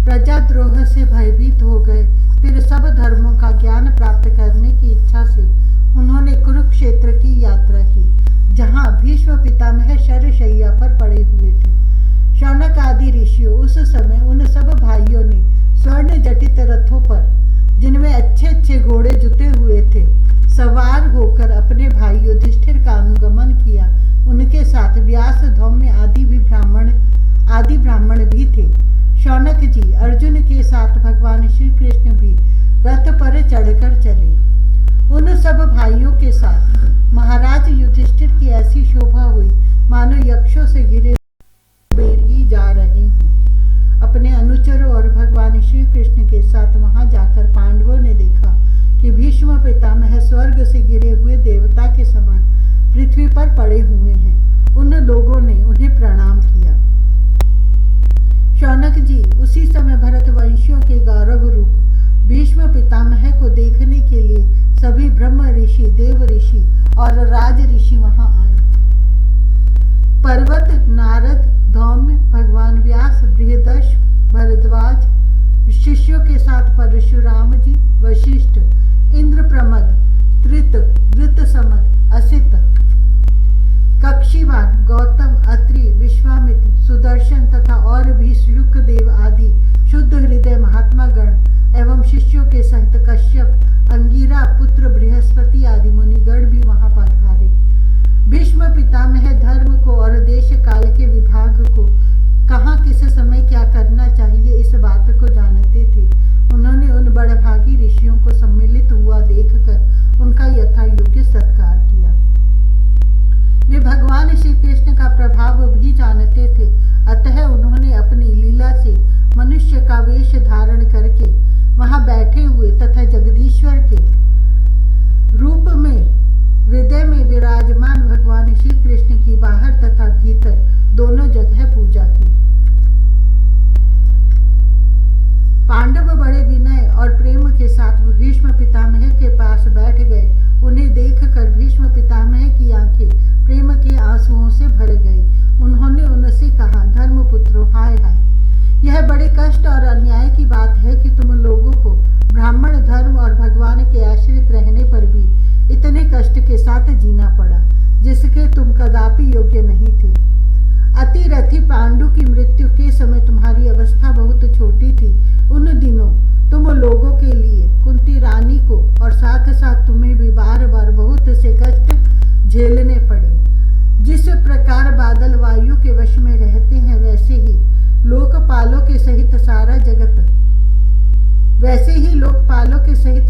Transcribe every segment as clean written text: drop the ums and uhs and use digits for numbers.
प्रजाद्रोह से भयभीत हो गए। फिर सब धर्मों का ज्ञान प्राप्त करने की इच्छा से उन्होंने कुरुक्षेत्र की यात्रा की, जहाँ भीष्म पितामह शरशैया पर पड़े हुए थे। शौनक आदि ऋषियों उस समय उन सब भाइयों ने स्वर्ण जटित रथों पर, जिनमें अच्छे अच्छे घोड़े जुते हुए थे, सवार होकर अपने भाई युधिष्ठिर का अनुगमन किया। उनके साथ व्यास, धौम्य आदि ब्राह्मण भी थे। शौनक जी अर्जुन के साथ भगवान श्री कृष्ण भी रथ पर चढ़कर चले। उन सब भाइयों के साथ महाराज युधिष्ठिर की ऐसी शोभा हुई मानो यक्षों से घिरे ही जा रहे हों। अपने अनुचरों और भगवान श्री कृष्ण के साथ वहां जाकर पांडवों ने देखा कि भीष्म पितामह स्वर्ग से गिरे हुए देवता के समान पृथ्वी पर पड़े हुए हैं। उन लोगों ने उन्हें प्रणाम किया। शौनक जी उसी समय भरतवंशियों के गौरव रूप भीष्म पितामह को देखने के लिए सभी ब्रह्म ऋषि, देव ऋषि और राज ऋषि वहां आए। पर्वत, नारद, धौम्य, भगवान व्यास, बृहदर्श, भरद्वाज, शिष्यों के साथ परशुराम जी, वशिष्ठ, इंद्रप्रमद, त्रित, वृत्रसमद, असित, कक्षीवान, गौतम, अत्रि, विश्वामित्र, सुदर्शन तथा और भी शुकदेव आदि शुद्ध हृदय महात्मा गण एवं शिष्यों के सहित कश्यप, अंगिरा पुत्र बृहस्पति आदि मुनिगण भी वहां पधारे। भीष्म पितामह धर्म को और देश काल के विभाग को, कहाँ किस समय क्या करना चाहिए, इस बात को जानते थे। उन्होंने उन बड़भागी ऋषियों को सम्मिलित हुआ देखकर उनका यथा योग्य सत्कार किया। वे भगवान श्री कृष्ण का प्रभाव भी जानते थे, अतः उन्होंने अपनी लीला से मनुष्य का वेश धारण करके वहां बैठे हुए तथा जगदीश्वर के रूप में हृदय में विराजमान भगवान श्री कृष्ण की बाहर तथा भीतर दोनों जगह पूजा की। पांडव बड़े विनय और प्रेम के साथ भीष्म पितामह के पास बैठ गए। उन्हें देखकर भीष्म पितामह की आंखें प्रेम के आंसुओं से भर गई। उन्होंने उनसे कहा, धर्मपुत्रों, हाय हाय, यह बड़े कष्ट और अन्याय की बात है कि तुम लोगों को ब्राह्मण धर्म और भगवान के आश्रित रहने पर भी इतने कष्ट के साथ जीना पड़ा, जिसके तुम कदापि योग्य नहीं थे। अतिरथी पांडु की मृत्यु के समय तुम्हारी अवस्था बहुत छोटी थी। उन दिनों तुम लोगों के लिए कुंती रानी को और साथ साथ तुम्हें भी बार बार बहुत से कष्ट झेलने पड़े। जिस प्रकार बादल वायु के वश में रहते हैं, वैसे ही लोकपालों के सहित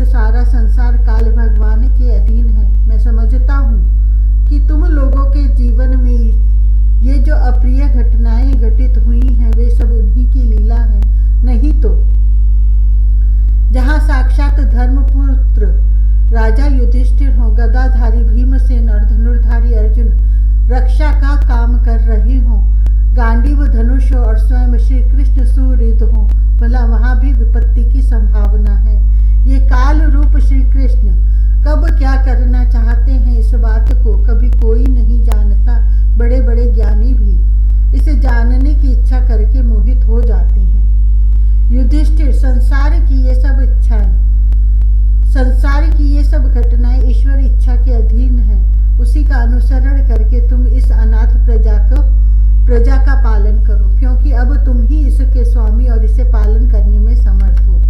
सारा संसार काल भगवान के अधीन है। मैं समझता हूँ कि तुम लोगों के जीवन में ये जो अप्रिय घटनाएं घटित हुई हैं, वे सब उन्हीं की लीला है। नहीं तो जहाँ साक्षात धर्मपुत्र राजा युधिष्ठिर हो, गदाधारी भीमसेन और धनुर्धारी अर्जुन रक्षा का काम कर रहे हों, गांडीव धनुष और स्वयं श्री कृष्ण सुहृद हों, भला वहाँ भी विपत्ति की संभावना है। ये काल रूप श्री कृष्ण कब क्या करना चाहते हैं, इस बात को कभी कोई नहीं जानता। बड़े बड़े ज्ञानी भी इसे जानने की इच्छा करके मोहित हो जाते हैं। युधिष्ठिर, संसार की ये सब घटनाएं ईश्वर इच्छा के अधीन है। उसी का अनुसरण करके तुम इस अनाथ प्रजा का पालन करो, क्योंकि अब तुम ही इसके स्वामी और इसे पालन करने में समर्थ हो।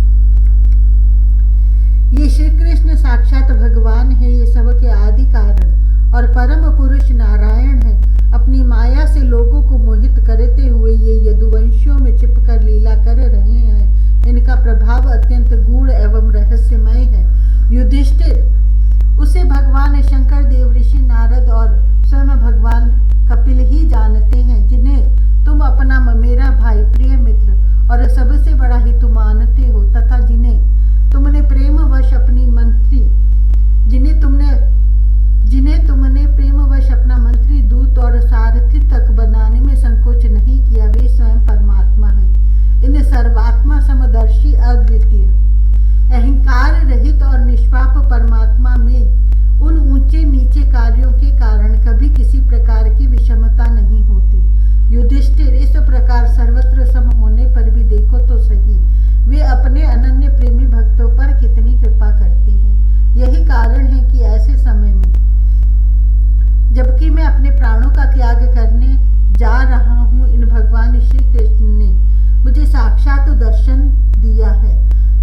ये श्री कृष्ण साक्षात भगवान है, ये सब के आदि कारण और परम पुरुष नारायण है। अपनी माया से लोगों को मोहित करते हुए ये यदुवंशियों में चिपकर लीला कर रहे हैं। इनका प्रभाव अत्यंत गूढ़ एवं रहस्यमय है। युधिष्ठिर, उसे भगवान शंकर, देव ऋषि नारद और स्वयं भगवान कपिल ही जानते हैं, जिन्हें तुम अपना मेरा भाई, प्रिय मित्र और सबसे बड़ा हितु मानते हो, तथा जिन्हें तुमने प्रेमवश अपना मंत्री, दूत और सारथी तक बनाने में संकोच नहीं किया। वे स्वयं परमात्मा है। इन सर्वात्मा, समदर्शी, अद्वितीय, अहंकार रहित और निष्पाप परमात्मा में उन ऊंचे नीचे कार्यों के कारण कभी किसी प्रकार की विषमता नहीं होती। युधिष्ठिर, इस प्रकार सर्वत्र सम होने पर भी देखो तो सही,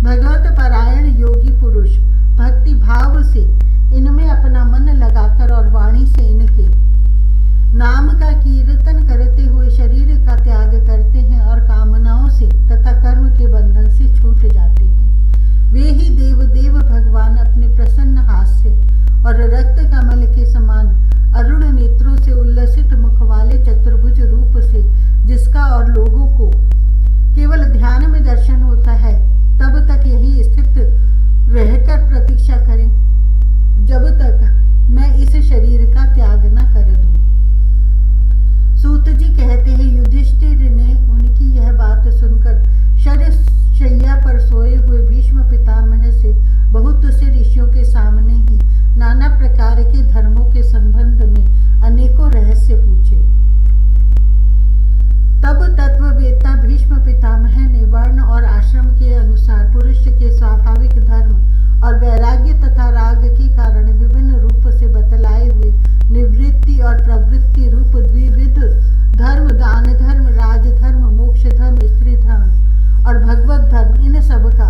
भगवत परायण योगी पुरुष भक्ति भाव से इनमें अपना मन लगाकर और वाणी से इनके नाम का कीर्तन करते हुए शरीर का त्याग करते हैं और कामनाओं से तथा कर्म के बंधन से छूट जाते हैं। वे ही देव भगवान अपने प्रसन्न हास्य और रक्त कमल के समान अरुण नेत्रों से उल्लसित मुख वाले चतुर्भुज रूप से जिसका और लोगों को केवल ध्यान में दर्शन होता है, तब तक यही स्थित रहकर प्रतीक्षा करें जब तक मैं इस शरीर का त्याग न कर दूं। सूत जी कहते हैं, युधिष्ठिर ने उनकी यह बात सुनकर शरशैया पर सोए हुए भीष्म पितामह से बहुत से ऋषियों के सामने ही नाना प्रकार के धर्मों के संबंध में अनेकों रहस्य पूछे। तब तत्ववेत्ता भीष्म पितामह ने वर्ण और आश्रम के अनुसार पुरुष के स्वाभाविक धर्म और वैराग्य तथा राग के कारण विभिन्न रूप से बतलाए हुए निवृत्ति और प्रवृत्ति रूप द्विविध धर्म, दान धर्म, राजधर्म, मोक्ष धर्म, स्त्री धर्म और भगवत धर्म, इन सब का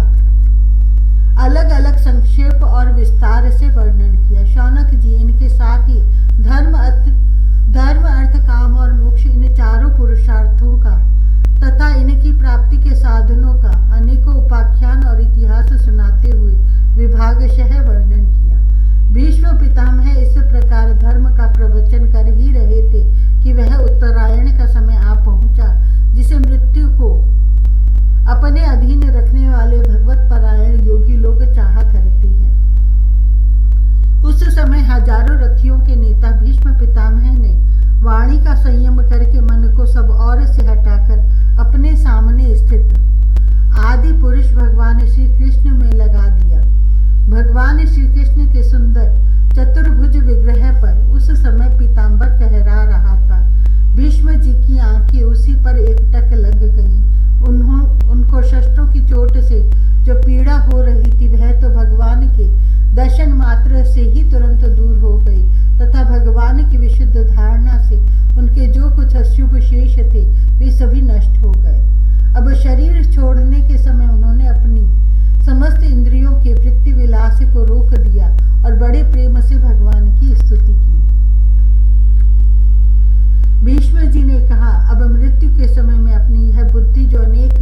अलग अलग संक्षेप और विस्तार से वर्णन किया। शौनक जी इनके साथ ही धर्म, अर्थ, काम और मोक्ष, इन चारों पुरुषार्थों का तथा इनकी प्राप्ति के साधनों का अनेकों उपाख्यान और इतिहास सुनाते हुए विभागशः वर्णन किया। भीष्म पितामह इस प्रकार धर्म का प्रवचन कर ही रहे थे कि वह उत्तरायण का समय आ पहुंचा, जिसे मृत्यु को अपने अधीन रखने वाले भगवत परायण योगी लोग चाहा करते हैं। उस समय हजारों रथियों के नेता भीष्म पितामह ने वाणी का संयम करके मन को सब और से हटाकर अपने सामने स्थित आदि पुरुष भगवान श्री कृष्ण में लगा दिया। भगवान श्री कृष्ण के सुंदर चतुर्भुज विग्रह पर उस समय पीतांबर फहरा रहा था। भीष्म जी की आंखें उसी पर एकटक लग गईं। उनको शस्त्रों की चोट से जो पीड़ा हो रही थी वह तो भगवान के दर्शन मात्र से ही तुरंत दूर हो गई तथा भगवान की विशुद्ध धारणा से उनके जो कुछ अशुभ शेष थे वे सभी नष्ट हो गए। अब शरीर छोड़ने के समय उन्होंने अपनी समस्त इंद्रियों के वृत्ति विलास को रोक दिया और बड़े प्रेम से भगवान की स्तुति की। भीष्म जी ने कहा, अब मृत्यु के समय में अपनी यह बुद्धि जो अनेक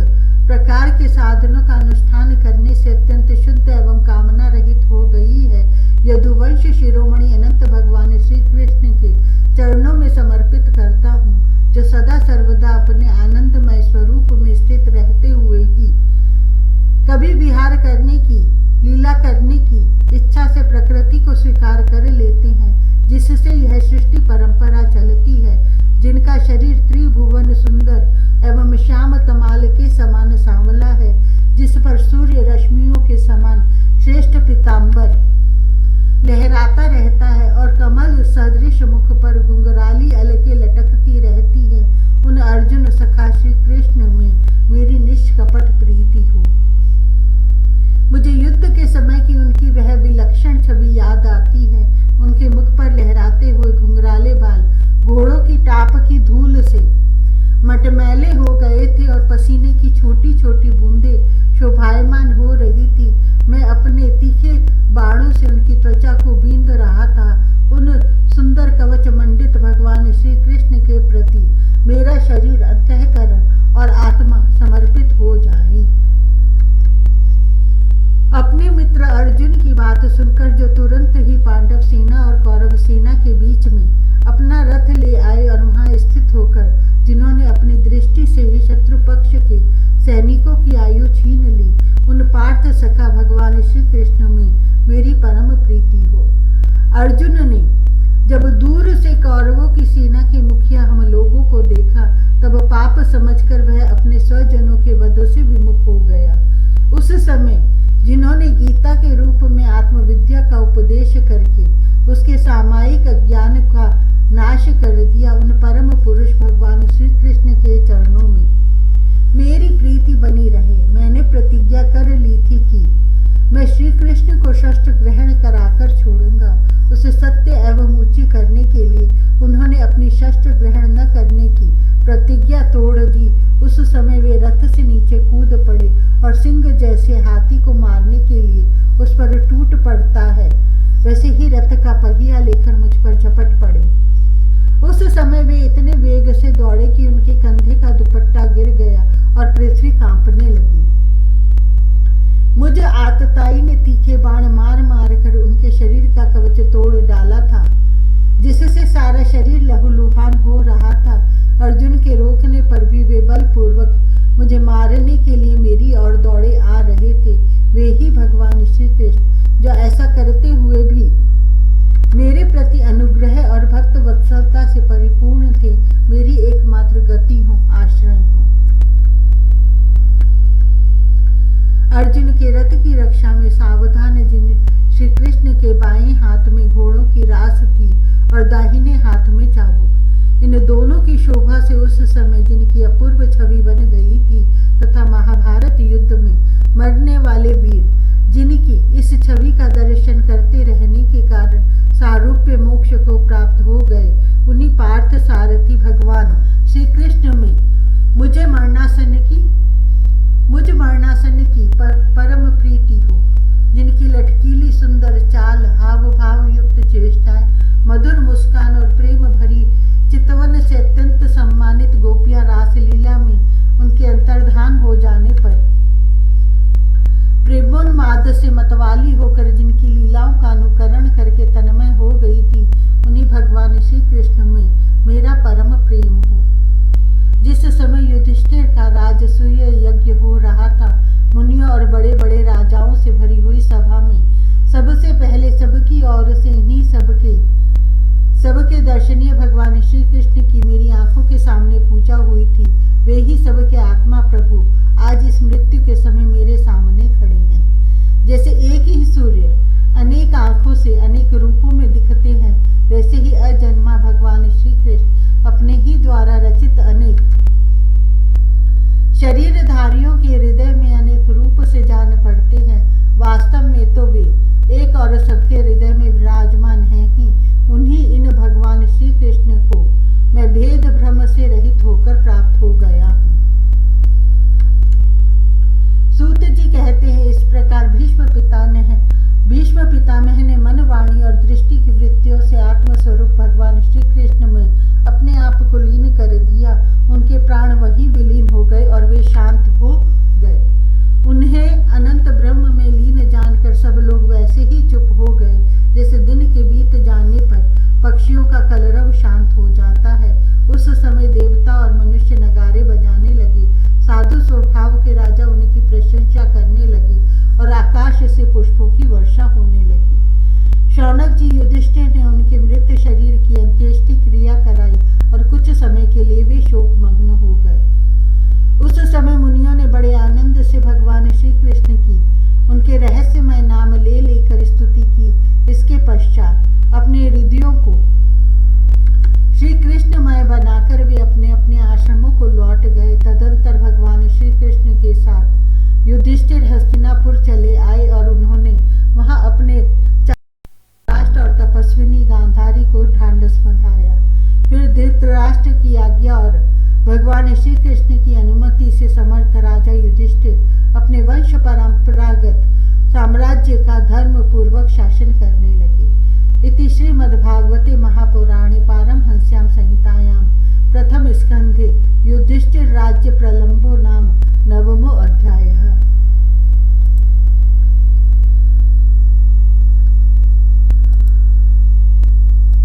प्रकार के साधनों का अनुष्ठान करने से अत्यंत शुद्ध एवं कामना रहित हो गई है, यदुवंश शिरोमणि अनंत भगवान श्री कृष्ण के चरणों में समर्पित करता हूँ, जो सदा सर्वदा अपने आनंदमय स्वरूप में स्थित रहते हुए ही कभी विहार करने की, लीला करने की इच्छा से प्रकृति को स्वीकार कर लेते हैं, जिससे यह सृष्टि परंपरा चलती है, जिनका शरीर त्रिभुवन सुंदर एवं श्याम तमाल के समान सांवला है, जिस पर सूर्य रश्मियों के समान श्रेष्ठ पीतांबर लहराता रहता है और कमल सदृश मुख पर घुंघराली अलके लटकती रहती है, उन अर्जुन सखा श्री कृष्ण में मेरी निष्कपट प्रीति हो। मुझे युद्ध के समय की उनकी वह विलक्षण छवि याद आती है। उनके मुख पर लहराते हुए घुंघराले बाल घोड़ों की टाप की धूल से मटमैले हो गए थे और पसीने की छोटी छोटी बूंदें शोभायमान हो रही थी। मैं अपने तीखे बाणों से उनकी त्वचा को बींध रहा था। उन सुंदर कवच मंडित भगवान श्री कृष्ण के प्रति मेरा शरीर, अंतःकरण और आत्मा समर्पित हो जाए। अपने मित्र अर्जुन की बात सुनकर जो तुरंत ही पांडव सेना और कौरव सेना के बीच में अपना रथ ले आए और वहां स्थित होकर जिन्होंने अपनी दृष्टि से ही शत्रु पक्ष के सैनिकों की आयु छीन ली, उन पार्थ सखा भगवान श्री कृष्ण में मेरी परम प्रीति हो। अर्जुन ने जब दूर से कौरवों की सेना के मुखिया हम लोगों को देखा, तब पाप समझकर वह अपने स्वजनों के वध से विमुख हो गया। उस समय जिन्होंने गीता के रूप में आत्मविद्या का उपदेश करके उसके सामायिक ज्ञान का नाश कर दिया, उन परम पुरुष भगवान श्री कृष्ण के चरणों में मेरी प्रीति बनी रहे। मैंने प्रतिज्ञा कर ली थी कि मैं श्री कृष्ण को शस्त्र ग्रहण कराकर छोड़ूंगा। उसे सत्य एवं ऊंची करने के लिए उन्होंने अपनी शस्त्र ग्रहण न करने की प्रतिज्ञा तोड़ दी। उस समय वे रथ से नीचे कूद पड़े और नरसिंह जैसे हाथी को मारने के लिए उस पर टूट पड़ता है, वैसे ही रथ का पहिया लेकर मुझ पर झपट पड़े। उस समय वे इतने वेग से दौड़े कि उनके कंधे का दुपट्टा गिर गया और पृथ्वी कांपने लगी। मुझ आतताई ने तीखे बाण मार मार कर उनके शरीर का कवच तोड़ डाला था, जिससे सारा शरीर लहूलुहान हो रहा था। अर्जुन के रोकने पर भी वे बलपूर्वक मुझे मारने के लिए मेरी ओर दौड़े आ रहे थे। वे ही भगवान श्री कृष्ण जो ऐसा करते हुए भी मेरे प्रति अनुग्रह और भक्त वत्सलता से परिपूर्ण थे, मेरी एकमात्र गति हो, आश्रय हो। अर्जुन के रथ की रक्षा में सावधान जिन श्री कृष्ण के बाएं हाथ में घोड़ों की रास थी और दाहिने हाथ में चाबुक, इन दोनों की शोभा से उस समय जिनकी अपूर्व छवि बन गई थी तथा महाभारत युद्ध में मरने वाले वीर जिनकी इस छवि का दर्शन करते रहने के कारण सारूप्य मोक्ष को प्राप्त हो गए, उन्हीं पार्थ सारथी भगवान श्री कृष्ण में मुझ मरणासन की परम प्रीति हो, जिनकी लटकीली सुंदर चाल, हाव भाव युक्त चेष्टाएं, मधुर मुस्कान और प्रेम भरी चितवन से अत्यंत सम्मानित गोपियां रासलीला में उनके अंतर्धान हो जाने पर प्रेमोन्माद से मतवाली होकर जिनकी लीलाओं का अनुकरण करके तन्मय हो गई थी, उन्हीं भगवान श्री कृष्ण में मेरा परम प्रेम हो। जिस समय युधिष्ठिर का राजसूय यज्ञ हो रहा था, मुनियों और बड़े बड़े राजाओं से भरी हुई सभा में सबसे पहले सबकी ओर से इन्हीं सबके दर्शनीय भगवान श्री कृष्ण की मेरी आंखों के सामने पूजा हुई थी। वे ही सबके आत्मा प्रभु आज इस मृत्यु के समय मेरे सामने खड़े हैं। जैसे एक ही सूर्य अनेक आंखों से अनेक रूपों में दिखते हैं, वैसे ही अजन्मा भगवान श्री कृष्ण अपने ही द्वारा रचित अनेक शरीरधारियों के हृदय में अनेक रूप से जान पड़ते हैं। वास्तव में तो वे एक और सबके हृदय में विराजमान हैं ही। उन्हीं इन भगवान श्री कृष्ण को मैं भेद भ्रम से रहित होकर प्राप्त हो गया हूँ। सूत जी कहते हैं, इस प्रकार भीष्म पितामह ने मन, वाणी और दृष्टि की वृत्तियों से आत्मस्वरूप भगवान श्री कृष्ण में अपने आप को लीन कर दिया। उनके प्राण वहीं विलीन हो गए और वे शांत हो गए। उन्हें अनंत ब्रह्म में लीन जानकर सब लोग वैसे ही चुप हो गए जैसे दिन के बीत जाने पर पक्षियों का कलरव शांत हो जाता है। उस समय देवता और मनुष्य नगारे बजाने लगे, साधु स्वभाव के राजा उनकी प्रशंसा करने लगे और आकाश से पुष्पों की वर्षा होने लगी। शौनक जी युधिष्ठिर ने उनके मृत शरीर की अंत्येष्टि क्रिया कराई और कुछ समय के लिए वे शोकमग्न हो गए। उस समय मुनियों ने बड़े आनंद से भगवान श्री कृष्ण की उनके रहस्यमय नाम ले लेकर स्तुति की। इसके पश्चात अपने हृदयों को श्री कृष्णमय बनाकर वे अपने अपने आश्रमों को लौट गए। तदंतर भगवान श्री कृष्ण के साथ युधिष्ठिर हस्तिनापुर चले आए और उन्होंने वहां अपने राष्ट्र और तपस्विनी गांधारी को ढांढस बंधाया। फिर धृतराष्ट्र की आज्ञा और भगवान श्री कृष्ण की अनुमति से समर्थ राजा युधिष्ठिर अपने वंश परंपरागत साम्राज्य का धर्म पूर्वक शासन करने लगे। इति श्रीमद्भागवते महापुराणे पारमहंस्यां संहितायां प्रथम स्कंधे युधिष्ठिर राज्य प्रलंबो नाम नवमो अध्यायः।